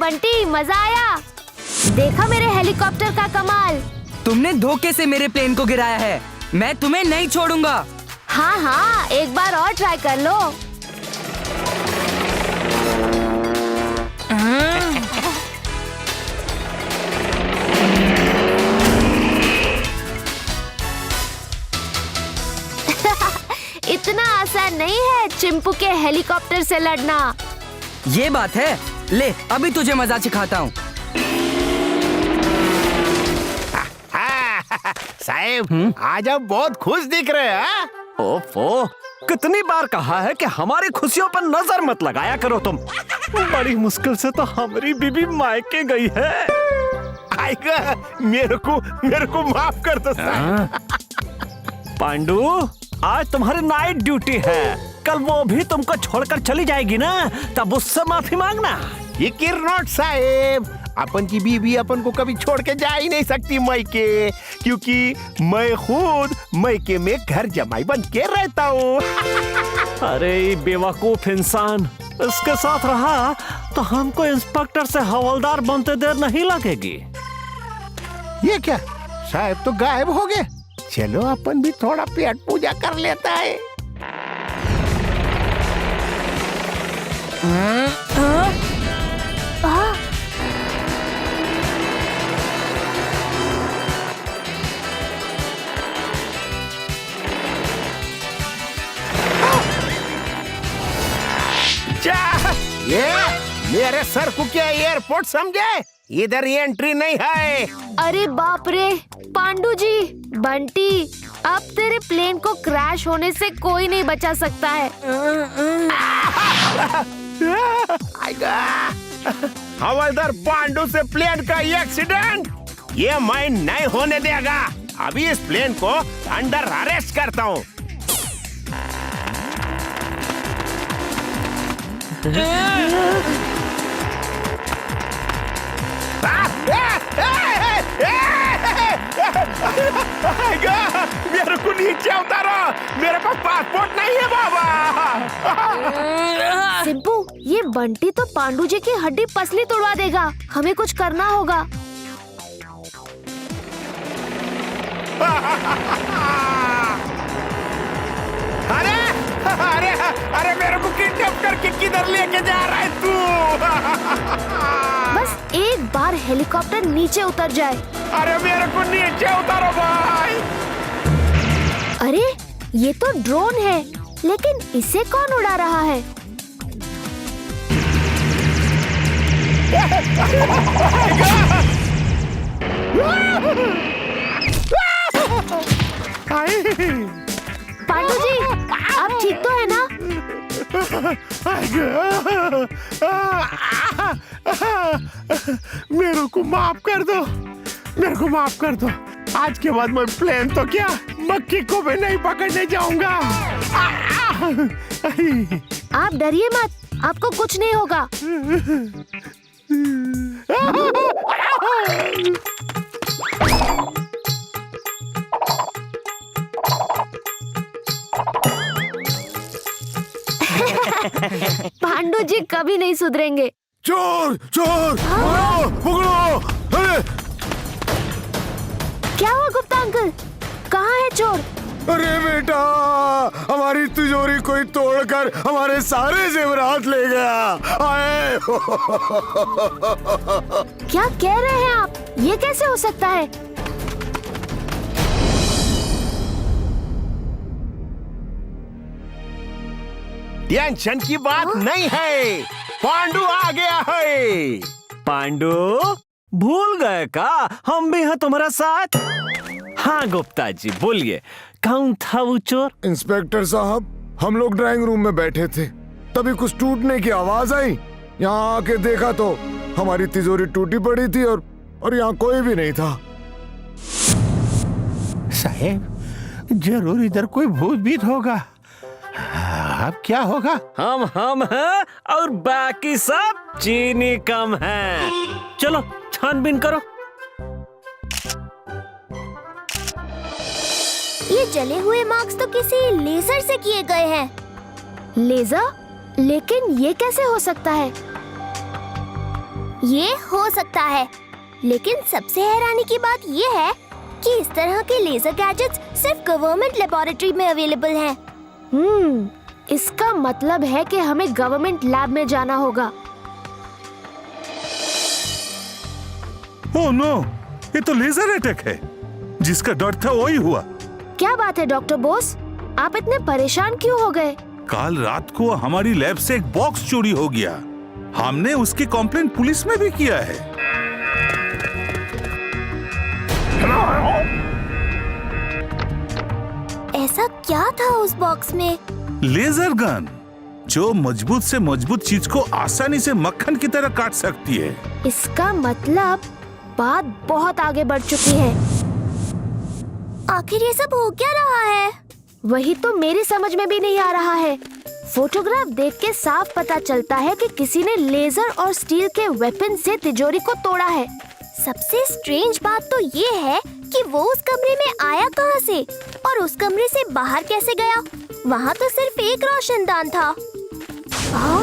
बंटी, मजा आया। देखा मेरे हेलीकॉप्टर का कमाल। तुमने धोखे से मेरे प्लेन को गिराया है, मैं तुम्हें नहीं छोड़ूंगा। हाँ हाँ, एक बार और ट्राई कर लो। इतना आसान नहीं है चिंपू के हेलीकॉप्टर से लड़ना। ये बात है, ले अभी तुझे मजा सिखाता हूँ। साहब, आज आप बहुत खुश दिख रहे हैं। ओफो, कितनी बार कहा है कि हमारी खुशियों पर नजर मत लगाया करो तुम। बड़ी मुश्किल से तो हमारी बीबी मायके गई है। आएगा, मेरे को माफ कर दो साहब। पांडू, आज तुम्हारी नाइट ड्यूटी है, कल वो भी तुमको छोड़कर चली जाएगी ना, तब उससे माफी मांगना। ये किरनोट साहब, अपन की बीबी अपन को कभी छोड़ के जा ही नहीं सकती मायके, क्योंकि मैं खुद मायके में घर जमाई बन के रहता हूँ। अरे बेवकूफ इंसान, इसके साथ रहा तो हमको इंस्पेक्टर से हवलदार बनते देर नहीं लगेगी। ये क्या, साहब तो गायब हो गए। चलो अपन भी थोड़ा पेट पूजा कर लेता है। ये मेरे सर को क्या एयरपोर्ट समझे? इधर एंट्री नहीं है। अरे बाप रे, पांडू जी, बंटी, अब तेरे प्लेन को क्रैश होने से कोई नहीं बचा सकता है। हवलदार पांडू से प्लेन का एक्सीडेंट, ये मैं नहीं होने देगा। अभी इस प्लेन को अंडर अरेस्ट करता हूँ। मेरे को नीचे उतारो, मेरे पास पासपोर्ट नहीं है बाबा। सिंपू, ये बंटी तो पांडू जी की हड्डी पसली तोड़वा देगा, हमें कुछ करना होगा। अरे अरे अरे, मेरे को किडनैप करके किधर लेके जा रहा है तू? बस एक बार हेलीकॉप्टर नीचे उतर जाए। अरे मेरे को नीचे उतारो भाई। अरे ये तो ड्रोन है, लेकिन इसे कौन उड़ा रहा है? पांडू जी, आप ठीक तो है ना? मेरे को माफ कर दो, मेरे को माफ कर दो। आज के बाद मैं प्लेन तो क्या, मक्खी को भी नहीं पकड़ने जाऊंगा। आप डरिए मत, आपको कुछ नहीं होगा। पांडू जी कभी नहीं सुधरेंगे। चोर चोर, पकड़ो पकड़ो। अरे क्या हुआ गुप्ता अंकल, कहाँ है चोर? अरे बेटा, हमारी तिजोरी कोई तोड़कर हमारे सारे जेवरात ले गया। आए क्या कह रहे हैं आप, ये कैसे हो सकता है? टेंशन की बात नहीं है, पांडू आ गया है। पांडू, भूल गए का हम भी हैं तुम्हारा साथ? हाँ गुप्ता जी, बोलिए, कौन था वो चोर? इंस्पेक्टर साहब, हम लोग ड्राइंग रूम में बैठे थे, तभी कुछ टूटने की आवाज आई। यहाँ आके देखा तो हमारी तिजोरी टूटी पड़ी थी और यहाँ कोई भी नहीं था। साहब, जरूर इधर कोई भूत भीत होगा। अब क्या होगा? हम हैं और बाकी सब चीनी कम है। चलो छानबीन करो। ये जले हुए मार्क्स तो किसी लेजर से किए गए हैं। लेजर? लेकिन ये कैसे हो सकता है? ये हो सकता है, लेकिन सबसे हैरानी की बात ये है कि इस तरह के लेजर गैजेट्स सिर्फ गवर्नमेंट लेबोरेटरी में अवेलेबल हैं। इसका मतलब है कि हमें गवर्नमेंट लैब में जाना होगा। ओह नो, ये तो लेजर अटैक है। जिसका डर था वही हुआ। क्या बात है डॉक्टर बोस, आप इतने परेशान क्यों हो गए? कल रात को हमारी लैब से एक बॉक्स चोरी हो गया। हमने उसकी कंप्लेंट पुलिस में भी किया है। ऐसा क्या था उस बॉक्स में? लेजर गन, जो मजबूत से मजबूत चीज को आसानी से मक्खन की तरह काट सकती है। इसका मतलब बात बहुत आगे बढ़ चुकी है। आखिर ये सब हो क्या रहा है? वही तो मेरी समझ में भी नहीं आ रहा है। फोटोग्राफ देख के साफ पता चलता है कि किसी ने लेजर और स्टील के वेपन से तिजोरी को तोड़ा है। सबसे स्ट्रेंज बात तो ये है कि वो उस कमरे में आया कहाँ से और उस कमरे से बाहर कैसे गया? वहाँ तो सिर्फ एक रोशनदान था। हाँ?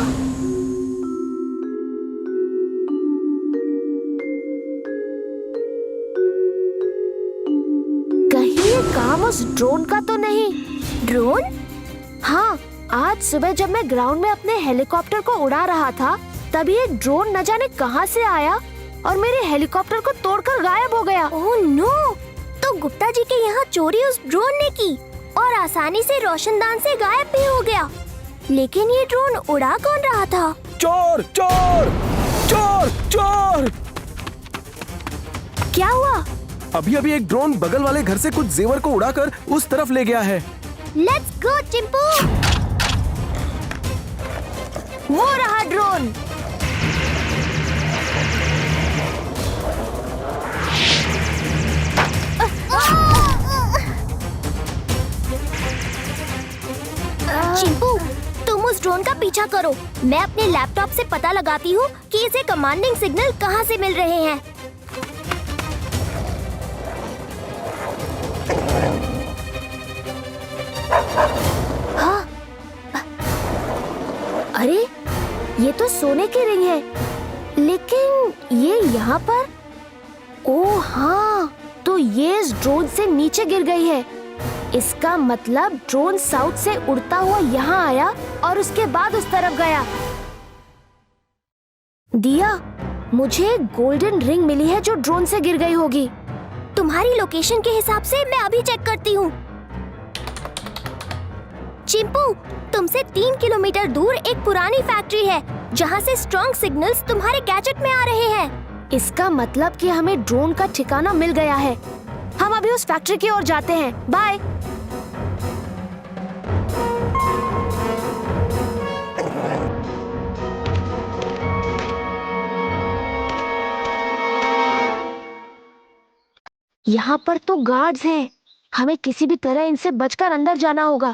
कहीं ये काम उस ड्रोन का तो नहीं? ड्रोन? हाँ, आज सुबह जब मैं ग्राउंड में अपने हेलीकॉप्टर को उड़ा रहा था, तभी एक ड्रोन न जाने कहां से आया और मेरे हेलीकॉप्टर को तोड़कर गायब हो गया। Oh no! तो गुप्ता जी के यहाँ चोरी उस ड्रोन ने की और आसानी से रोशनदान से गायब भी हो गया। लेकिन ये ड्रोन उड़ा कौन रहा था? चोर चोर चोर चोर! क्या हुआ? अभी अभी एक ड्रोन बगल वाले घर से कुछ जेवर को उड़ाकर उस तरफ ले गया है। Let's go Chimpu! वो रहा ड्रोन। चिंपू, तुम उस ड्रोन का पीछा करो। मैं अपने लैपटॉप से पता लगाती हूँ कि इसे कमांडिंग सिग्नल कहाँ से मिल रहे हैं। हाँ? अरे, ये तो सोने की रिंग है, लेकिन ये यहाँ पर? ओह हाँ, तो ये इस ड्रोन से नीचे गिर गई है। इसका मतलब ड्रोन साउथ से उड़ता हुआ यहाँ आया और उसके बाद उस तरफ गया। दिया, मुझे एक गोल्डन रिंग मिली है जो ड्रोन से गिर गई होगी। तुम्हारी लोकेशन के हिसाब से मैं अभी चेक करती हूँ। चिंपू, तुमसे 3 किलोमीटर दूर एक पुरानी फैक्ट्री है जहाँ से स्ट्रॉन्ग सिग्नल्स तुम्हारे गैजेट में आ रहे हैं। इसका मतलब कि हमें ड्रोन का ठिकाना मिल गया है। हम अभी उस फैक्ट्री की ओर जाते हैं। बाय। यहाँ पर तो गार्ड्स हैं। हमें किसी भी तरह इनसे बचकर अंदर जाना होगा।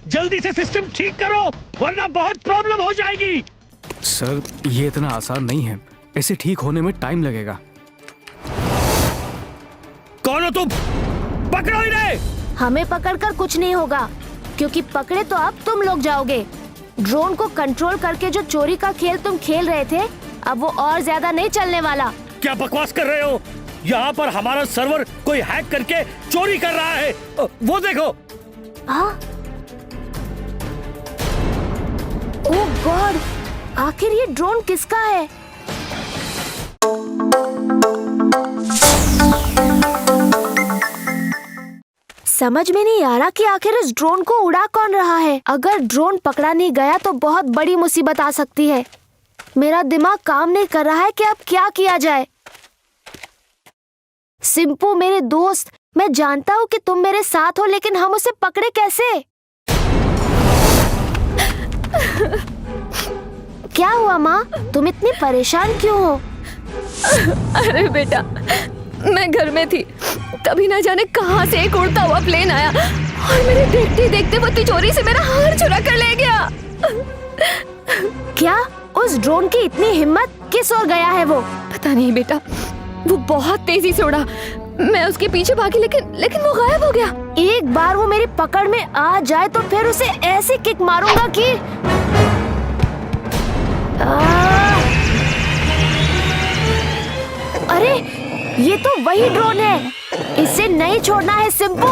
जल्दी से सिस्टम ठीक करो वरना बहुत प्रॉब्लम हो जाएगी। सर, ये इतना आसान नहीं है। इसे ठीक होने में टाइम लगेगा। कौन हो तुम? पकड़ो इन्हें। हमें पकड़कर कुछ नहीं होगा, क्योंकि पकड़े तो अब तुम लोग जाओगे। ड्रोन को कंट्रोल करके जो चोरी का खेल तुम खेल रहे थे, अब वो और ज्यादा नहीं चलने वाला। क्या बकवास कर रहे हो? यहाँ पर हमारा सर्वर कोई हैक करके चोरी कर रहा है। वो देखो। हाँ? ओह गॉड, आखिर ये ड्रोन किसका है? समझ में नहीं आ रहा कि आखिर इस ड्रोन को उड़ा कौन रहा है। अगर ड्रोन पकड़ा नहीं गया तो बहुत बड़ी मुसीबत आ सकती है। मेरा दिमाग काम नहीं कर रहा है कि अब क्या किया जाए। सिंपू मेरे दोस्त, मैं जानता हूँ कि तुम मेरे साथ हो, लेकिन हम उसे पकड़े कैसे? क्या हुआ माँ, तुम इतनी परेशान क्यों हो? अरे बेटा, मैं घर में थी, तभी ना जाने कहां से एक उड़ता हुआ प्लेन आया और मेरे देखते देखते वो तिजोरी से मेरा हार चुरा कर ले गया। क्या उस ड्रोन की इतनी हिम्मत? किस ओर गया है वो? पता नहीं बेटा, वो बहुत तेजी से उड़ा। मैं उसके पीछे भागी, लेकिन वो गायब हो गया। एक बार वो मेरी पकड़ में आ जाए तो फिर उसे ऐसे किक मारूंगा कि अरे ये तो वही ड्रोन है, इसे नहीं छोड़ना है सिंपू।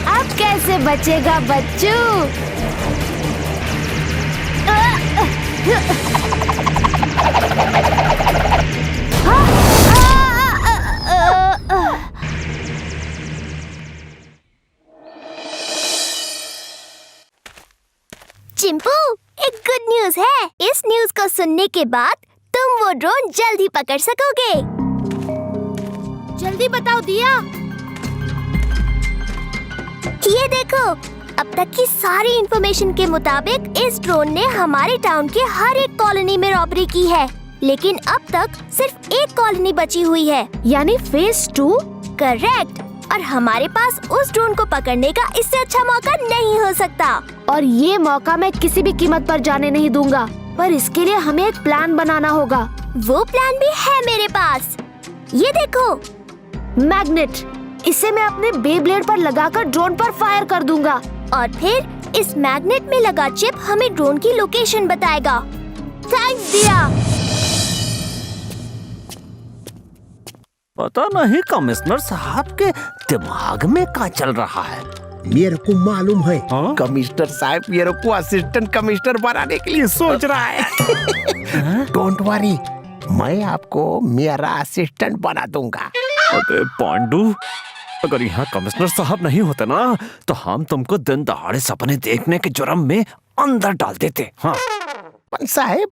अब कैसे बचेगा बच्चू? चिंपू, एक गुड न्यूज है। इस न्यूज को सुनने के बाद तुम वो ड्रोन जल्दी पकड़ सकोगे। जल्दी बताओ दिया। ये देखो, अब तक की सारी इंफॉर्मेशन के मुताबिक इस ड्रोन ने हमारे टाउन के हर एक कॉलोनी में रॉबरी की है, लेकिन अब तक सिर्फ एक कॉलोनी बची हुई है, यानी फेज 2। करेक्ट। और हमारे पास उस ड्रोन को पकड़ने का इससे अच्छा मौका नहीं हो सकता। और ये मौका मैं किसी भी कीमत पर जाने नहीं दूंगा, पर इसके लिए हमें एक प्लान बनाना होगा। वो प्लान भी है मेरे पास। ये देखो, मैग्नेट। इसे मैं अपने बेब्लेड पर लगाकर ड्रोन पर फायर कर दूंगा और फिर इस मैग्नेट में लगा चिप हमें ड्रोन की लोकेशन बताएगा। थैंक्स दिया। पता नहीं कमिश्नर साहब के दिमाग में क्या चल रहा है। मेरे को मालूम है, हाँ? कमिश्नर साहब मेरे को असिस्टेंट कमिश्नर बनाने के लिए सोच रहा है। डोंट वरी, मैं आपको मेरा असिस्टेंट बना दूंगा। अरे पांडू, अगर यहाँ कमिश्नर साहब नहीं होते ना तो हम तुमको दिन दहाड़े सपने देखने के जुर्म में अंदर डाल देते। हाँ साहब,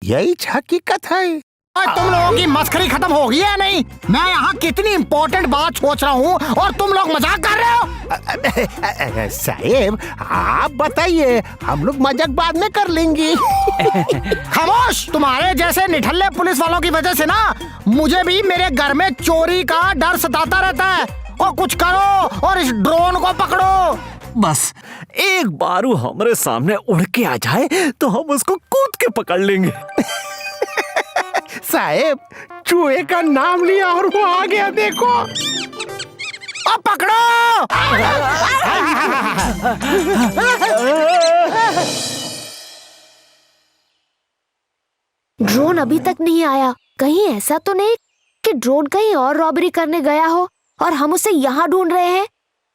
यही हकीकत है। तुम लोगों की मस्करी खत्म हो गई है नहीं? मैं यहाँ कितनी इम्पोर्टेंट बात सोच रहा हूँ और तुम लोग मजाक कर रहे हो। साहब आप बताइए, हम लोग मजाक बाद में कर लेंगे। खामोश! तुम्हारे जैसे निठल्ले पुलिस वालों की वजह से ना मुझे भी मेरे घर में चोरी का डर सताता रहता है। और कुछ करो और इस ड्रोन को पकड़ो। बस एक बार वो हमारे सामने उड़ के आ जाए तो हम उसको कूद के पकड़ लेंगे। साहब, चूहे का नाम लिया और वो आ गया, देखो। अब पकड़ो। ड्रोन अभी तक नहीं आया। कहीं ऐसा तो नहीं कि ड्रोन कहीं और रॉबरी करने गया हो और हम उसे यहाँ ढूंढ रहे हैं?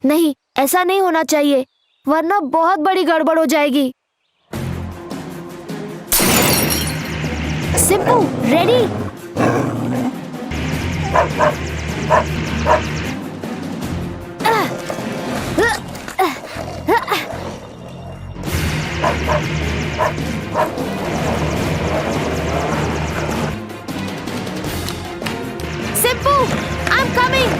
नहीं, ऐसा नहीं होना चाहिए, वरना बहुत बड़ी गड़बड़ हो जाएगी। सिंपू, रेडी? Simpu, I'm coming.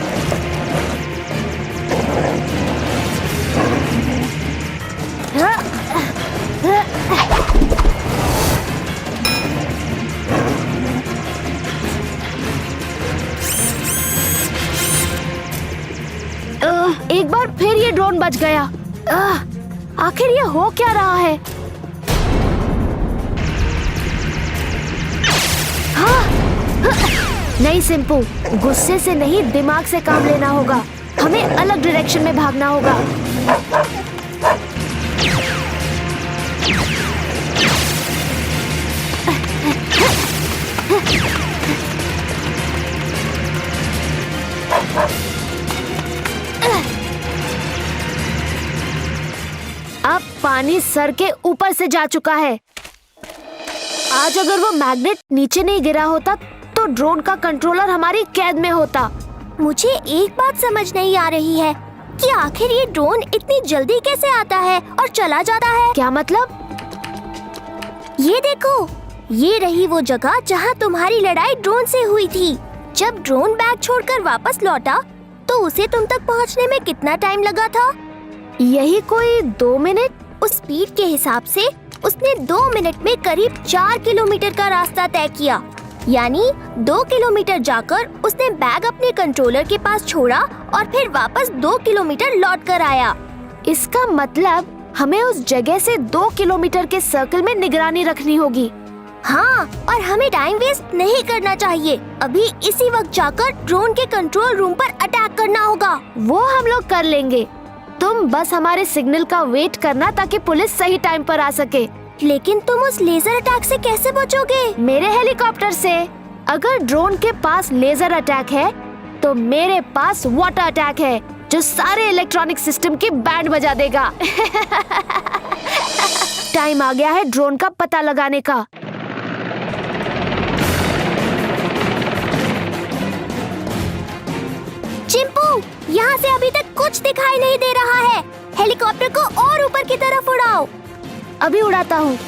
एक बार फिर ये ड्रोन बच गया। आखिर ये हो क्या रहा है? नहीं सिंपू, गुस्से से नहीं दिमाग से काम लेना होगा। हमें अलग डायरेक्शन में भागना होगा। अब पानी सर के ऊपर से जा चुका है। आज अगर वो मैग्नेट नीचे नहीं गिरा होता तो ड्रोन का कंट्रोलर हमारी कैद में होता। मुझे एक बात समझ नहीं आ रही है, कि आखिर ये ड्रोन इतनी जल्दी कैसे आता है और चला जाता है। क्या मतलब? ये देखो, ये रही वो जगह जहाँ तुम्हारी लड़ाई ड्रोन से हुई थी। जब ड्रोन बैग छोड़कर वापस लौटा तो उसे तुम तक पहुँचने में कितना टाइम लगा था? यही कोई 2 मिनट। उस स्पीड के हिसाब से उसने 2 मिनट में करीब 4 किलोमीटर का रास्ता तय किया। यानी 2 किलोमीटर जाकर उसने बैग अपने कंट्रोलर के पास छोड़ा और फिर वापस 2 किलोमीटर लौट कर आया। इसका मतलब हमें उस जगह से 2 किलोमीटर के सर्कल में निगरानी रखनी होगी। हाँ, और हमें टाइम वेस्ट नहीं करना चाहिए। अभी इसी वक्त जाकर ड्रोन के कंट्रोल रूम पर अटैक करना होगा। वो हम लोग कर लेंगे। तुम बस हमारे सिग्नल का वेट करना ताकि पुलिस सही टाइम पर आ सके। लेकिन तुम उस लेजर अटैक से कैसे बचोगे? मेरे हेलीकॉप्टर से। अगर ड्रोन के पास लेजर अटैक है तो मेरे पास वाटर अटैक है जो सारे इलेक्ट्रॉनिक सिस्टम की बैंड बजा देगा। टाइम आ गया है ड्रोन का पता लगाने का। चिंपू, यहाँ से अभी तक कुछ दिखाई नहीं दे रहा है। हेलीकॉप्टर को और ऊपर की तरफ उड़ाओ। अभी उड़ाता हूँ,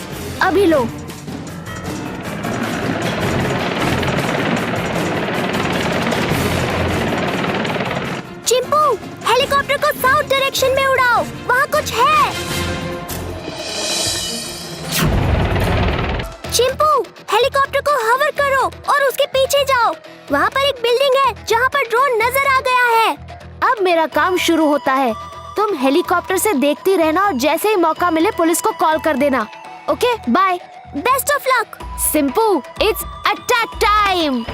अभी लो। चिंपू, हेलीकॉप्टर को साउथ डायरेक्शन में उड़ाओ, वहाँ कुछ है। चिंपू, हेलीकॉप्टर को हवर करो और उसके पीछे जाओ। वहाँ पर एक बिल्डिंग है जहाँ पर ड्रोन नजर आ गया है। अब मेरा काम शुरू होता है। तुम हेलीकॉप्टर से देखती रहना और जैसे ही मौका मिले पुलिस को कॉल कर देना। Okay, bye. Best of luck. सिंपू, इट्स अटैक टाइम।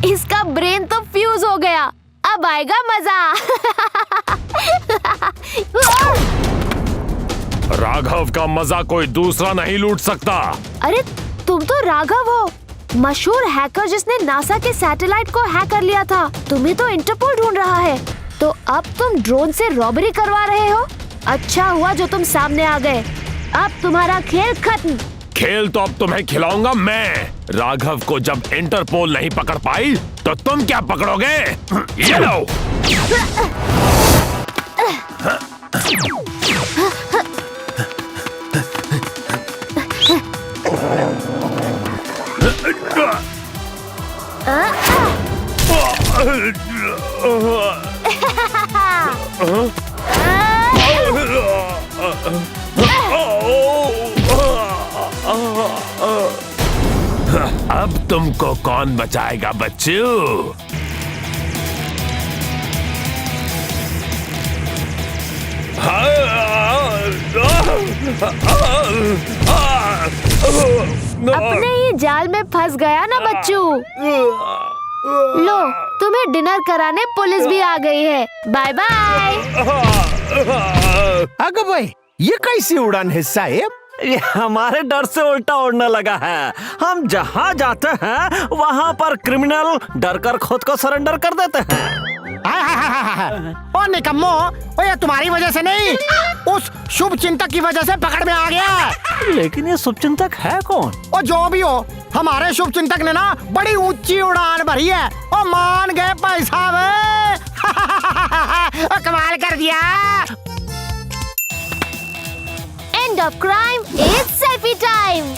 इसका ब्रेन तो फ्यूज हो गया। अब आएगा मजा। राघव का मजा कोई दूसरा नहीं लूट सकता। अरे तुम तो राघव हो, मशहूर हैकर जिसने नासा के सैटेलाइट को हैक कर लिया था। तुम्हें तो इंटरपोल ढूंढ रहा है, तो अब तुम ड्रोन से रॉबरी करवा रहे हो। अच्छा हुआ जो तुम सामने आ गए। अब तुम्हारा खेल खत्म। खेल तो अब तुम्हें खिलाऊंगा मैं। राघव को जब इंटरपोल नहीं पकड़ पाई तो तुम क्या पकड़ोगे? ये लो। अब तुमको कौन बचाएगा बच्चू? अपने ही जाल में फंस गया ना बच्चू। लो, तुम्हें डिनर कराने पुलिस भी आ गई है। Bye bye. अगो भाई, ये कैसी उड़ान है साहब? ये हमारे डर से उल्टा उड़ने लगा है। हम जहाँ जाते हैं वहाँ पर क्रिमिनल डर कर खुद को सरेंडर कर देते हैं। ओ निकम्मो, ओ ये तुम्हारी वजह से नहीं, उस शुभ चिंतक की वजह से पकड़ में आ गया। लेकिन ये शुभ चिंतक है कौन? ओ जो भी हो, हमारे शुभ चिंतक ने ना बड़ी ऊंची उड़ान भरी है। ओ मान गए पैसा वे। कमाल कर दिया। End of crime, it's selfie time.